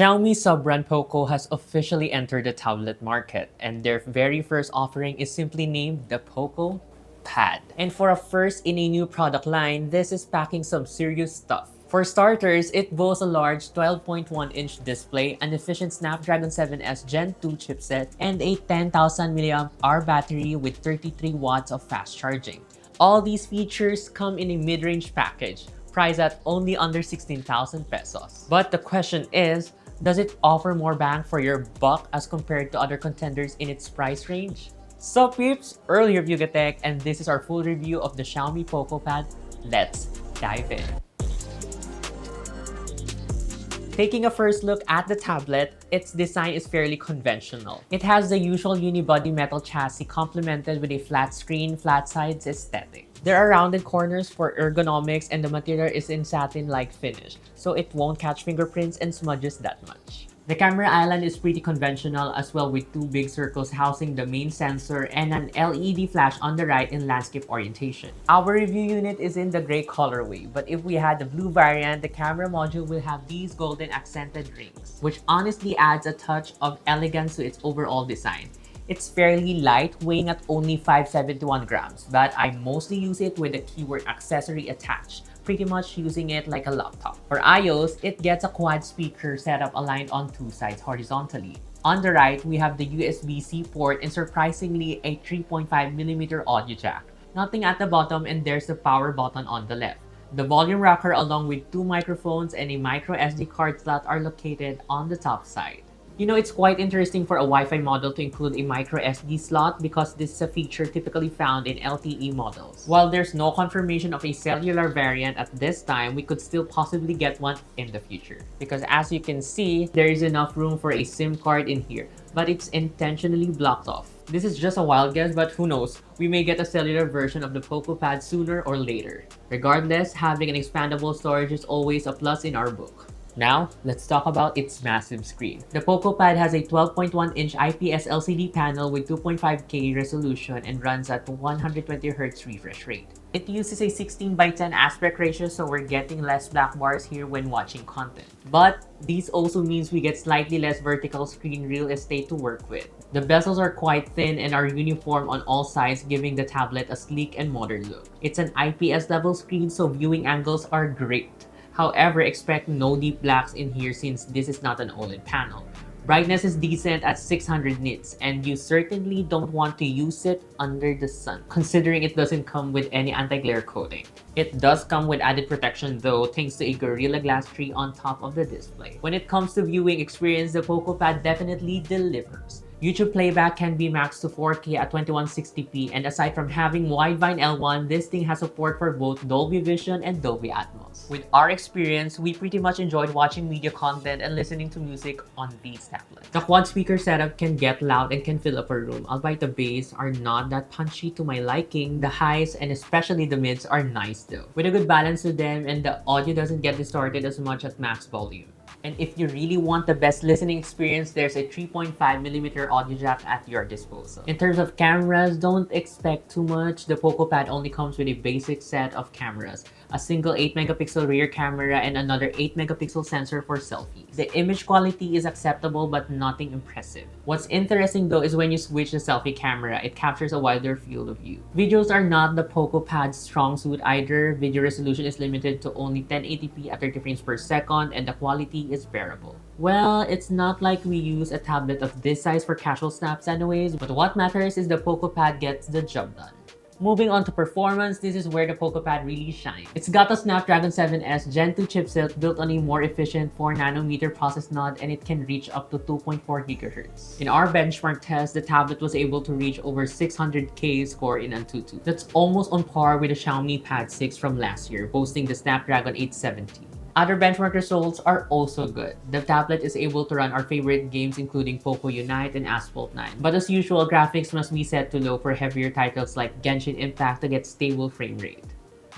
Xiaomi sub-brand POCO has officially entered the tablet market, and their very first offering is simply named the POCO Pad. And for a first in a new product line, this is packing some serious stuff. For starters, it boasts a large 12.1-inch display, an efficient Snapdragon 7S Gen 2 chipset, and a 10,000 mAh battery with 33 watts of fast charging. All these features come in a mid-range package, priced at only under 16,000 pesos. But the question is, does it offer more bang for your buck as compared to other contenders in its price range? Sup peeps, Early Review Tech, and this is our full review of the Xiaomi POCO Pad. Let's dive in. Taking a first look at the tablet, its design is fairly conventional. It has the usual unibody metal chassis complemented with a flat screen, flat sides aesthetic. There are rounded corners for ergonomics, and the material is in satin-like finish, so it won't catch fingerprints and smudges that much. The camera island is pretty conventional as well, with two big circles housing the main sensor and an LED flash on the right in landscape orientation. Our review unit is in the gray colorway, but if we had the blue variant, the camera module will have these golden accented rings, which honestly adds a touch of elegance to its overall design. It's fairly light, weighing at only 571 grams, but I mostly use it with the keyword accessory attached, pretty much using it like a laptop. For iOS, it gets a quad speaker setup aligned on two sides horizontally. On the right, we have the USB-C port and surprisingly a 3.5mm audio jack. Nothing at the bottom, and there's the power button on the left. The volume rocker along with two microphones and a micro SD card slot are located on the top side. You know, it's quite interesting for a Wi-Fi model to include a micro SD slot because this is a feature typically found in LTE models. While there's no confirmation of a cellular variant at this time, we could still possibly get one in the future. Because as you can see, there is enough room for a SIM card in here, but it's intentionally blocked off. This is just a wild guess, but who knows? We may get a cellular version of the POCO Pad sooner or later. Regardless, having an expandable storage is always a plus in our book. Now, let's talk about its massive screen. The POCO Pad has a 12.1-inch IPS LCD panel with 2.5K resolution and runs at 120Hz refresh rate. It uses a 16:10 aspect ratio, so we're getting less black bars here when watching content. But this also means we get slightly less vertical screen real estate to work with. The bezels are quite thin and are uniform on all sides, giving the tablet a sleek and modern look. It's an IPS level screen, so viewing angles are great. However, expect no deep blacks in here since this is not an OLED panel. Brightness is decent at 600 nits, and you certainly don't want to use it under the sun, considering it doesn't come with any anti-glare coating. It does come with added protection though, thanks to a Gorilla Glass 3 on top of the display. When it comes to viewing experience, the POCO Pad definitely delivers. YouTube playback can be maxed to 4K at 2160p, and aside from having Widevine L1, this thing has support for both Dolby Vision and Dolby Atmos. With our experience, we pretty much enjoyed watching media content and listening to music on these tablets. The quad speaker setup can get loud and can fill up a room, albeit the bass are not that punchy to my liking. The highs and especially the mids are nice though, with a good balance to them, and the audio doesn't get distorted as much at max volume. And if you really want the best listening experience, there's a 3.5mm audio jack at your disposal. In terms of cameras, don't expect too much. The POCO Pad only comes with a basic set of cameras, a single 8-megapixel rear camera and another 8-megapixel sensor for selfies. The image quality is acceptable but nothing impressive. What's interesting though is when you switch the selfie camera, it captures a wider field of view. Videos are not the POCO Pad's strong suit either. Video resolution is limited to only 1080p at 30 frames per second, and the quality is bearable. Well, it's not like we use a tablet of this size for casual snaps anyways, but what matters is the POCO Pad gets the job done. Moving on to performance, this is where the POCO Pad really shines. It's got a Snapdragon 7S Gen 2 chipset built on a more efficient 4nm process node, and it can reach up to 2.4 GHz. In our benchmark test, the tablet was able to reach over 600K score in Antutu. That's almost on par with the Xiaomi Pad 6 from last year, boasting the Snapdragon 870. Other benchmark results are also good. The tablet is able to run our favorite games including POCO Unite and Asphalt 9. But as usual, graphics must be set to low for heavier titles like Genshin Impact to get stable frame rate.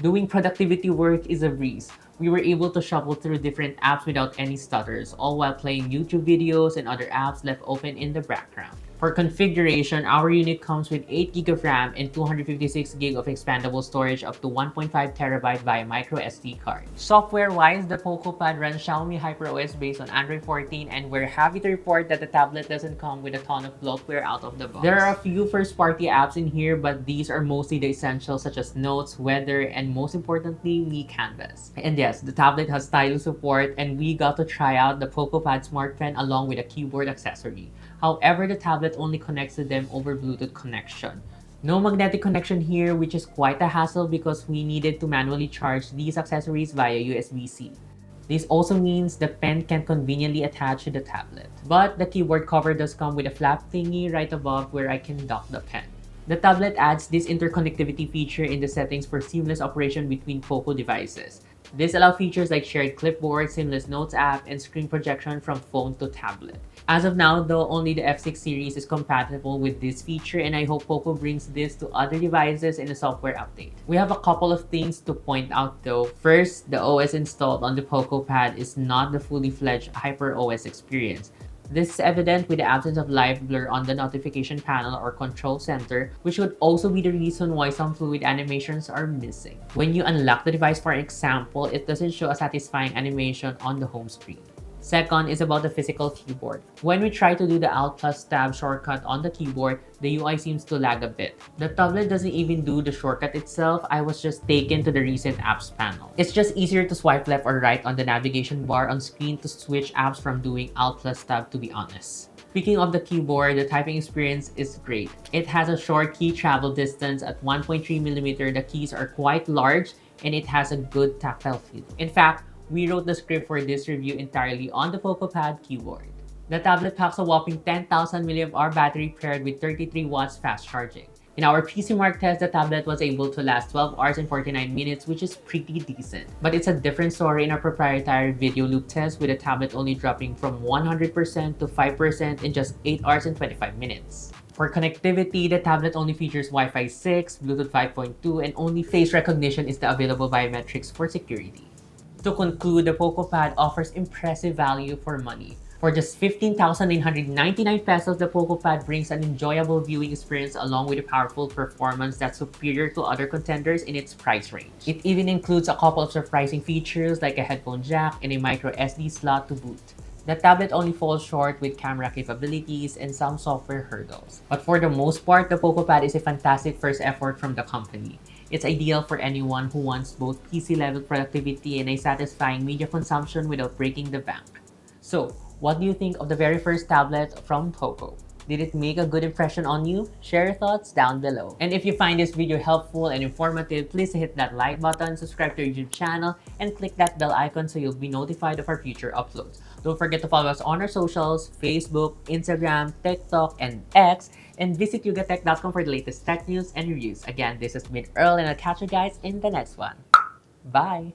Doing productivity work is a breeze. We were able to shuffle through different apps without any stutters, all while playing YouTube videos and other apps left open in the background. For configuration, our unit comes with 8GB of RAM and 256GB of expandable storage up to 1.5TB via micro SD card. Software-wise, the POCO Pad runs Xiaomi HyperOS based on Android 14, and we're happy to report that the tablet doesn't come with a ton of bloatware out of the box. There are a few first-party apps in here, but these are mostly the essentials such as Notes, Weather, and most importantly, Mi Canvas. And yes, the tablet has stylus support, and we got to try out the POCO Pad Smart Pen along with a keyboard accessory. However, the tablet only connects to them over Bluetooth connection. No magnetic connection here, which is quite a hassle because we needed to manually charge these accessories via USB-C. This also means the pen can conveniently attach to the tablet. But the keyboard cover does come with a flap thingy right above where I can dock the pen. The tablet adds this interconnectivity feature in the settings for seamless operation between POCO devices. This allows features like shared clipboard, seamless notes app, and screen projection from phone to tablet. As of now, though, only the F6 series is compatible with this feature, and I hope POCO brings this to other devices in a software update. We have a couple of things to point out though. First, the OS installed on the POCO Pad is not the fully fledged HyperOS experience. This is evident with the absence of live blur on the notification panel or control center, which would also be the reason why some fluid animations are missing. When you unlock the device, for example, it doesn't show a satisfying animation on the home screen. Second is about the physical keyboard. When we try to do the Alt plus Tab shortcut on the keyboard, the UI seems to lag a bit. The tablet doesn't even do the shortcut itself. I was just taken to the recent apps panel. It's just easier to swipe left or right on the navigation bar on screen to switch apps from doing Alt plus Tab, to be honest. Speaking of the keyboard, the typing experience is great. It has a short key travel distance at 1.3mm. The keys are quite large and it has a good tactile feel. In fact, we wrote the script for this review entirely on the POCO Pad keyboard. The tablet packs a whopping 10,000 mAh battery paired with 33 watts fast charging. In our PC Mark test, the tablet was able to last 12 hours and 49 minutes, which is pretty decent. But it's a different story in our proprietary video loop test, with the tablet only dropping from 100% to 5% in just 8 hours and 25 minutes. For connectivity, the tablet only features Wi-Fi 6, Bluetooth 5.2, and only face recognition is the available biometrics for security. To conclude, the POCO Pad offers impressive value for money. For just 15,999 pesos, the POCO Pad brings an enjoyable viewing experience along with a powerful performance that's superior to other contenders in its price range. It even includes a couple of surprising features like a headphone jack and a micro SD slot to boot. The tablet only falls short with camera capabilities and some software hurdles. But for the most part, the POCO Pad is a fantastic first effort from the company. It's ideal for anyone who wants both PC-level productivity and a satisfying media consumption without breaking the bank. So, what do you think of the very first tablet from POCO? Did it make a good impression on you? Share your thoughts down below. And if you find this video helpful and informative, please hit that like button, subscribe to our YouTube channel, and click that bell icon so you'll be notified of our future uploads. Don't forget to follow us on our socials, Facebook, Instagram, TikTok, and X, and visit yugatech.com for the latest tech news and reviews. Again, this has been Earl, and I'll catch you guys in the next one. Bye!